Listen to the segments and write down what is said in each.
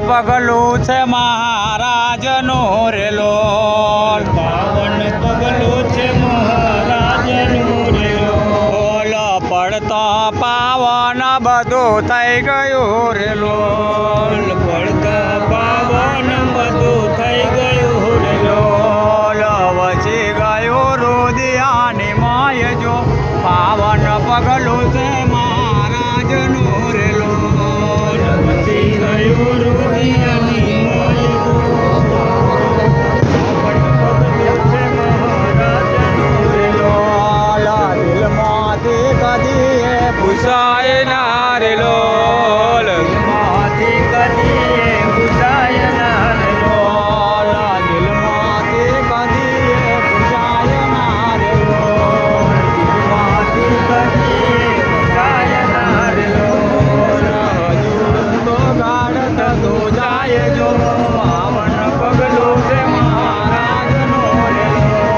પગલું છે મહારાજનું રે લોલ, પાવન પગલું છે મહારાજનું રે લોલ પડતો પાવન બધું થઈ ગયું રે લોલ, પડતા પાવન બધું થઈ ગયું રે લોલ વચી ગયું રુદિયાની માય જો પાવન પગલું છે મહારાજનું રે લોલ, વચી ગયું રુદિયાની માય જો પાવન પગલું છે મહારાજનું રે લોલ, દિલમાંથી કદીએ ભૂસાય ના રે લોલ, દિલમાંથી કદીએ ભૂસાય ના રે લોલ, દિલમાંથી કદીએ ભૂસાય ના રે લોલ, દિલમાંથી કદીએ ભૂસાય ના રે લોલ, હજુ તો ગાઢ થતું જાય જો પાવન પગલું છે મહારાજનું રે લોલ,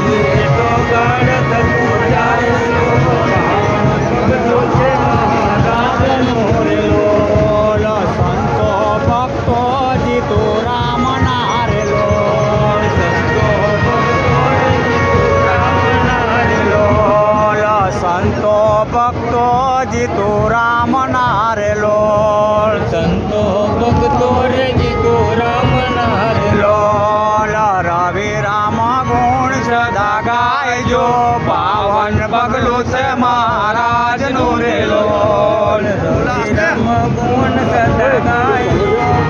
હજી તો ગાઢ થતું જાય જો પાવન પગલું છે મહારાજનું રે લોલ, સંતો ભક્તો જીતુ રામ ના રે લોલ, સંતો ભક્તો જીતુ રામ ના રે લોલ, સંતો ભક્તો જીતુ રામ ના રે લોલ, સંતો ભક્તો રે જીતો રામ ના રે લોલ, રવિ રામ ગુણ સદા ગાયજો પાવન પગલું છે મહારાજનું રે લોલ, રામ ગુણ સદા ગાય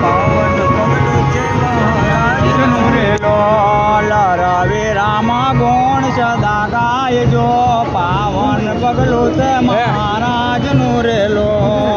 પાવન પગલું છે મહારાજનું રે લોલ, રવિ રામ ગુણ સદા ગાયજો પાવન પગલું છે મહારાજનું રે લોલ.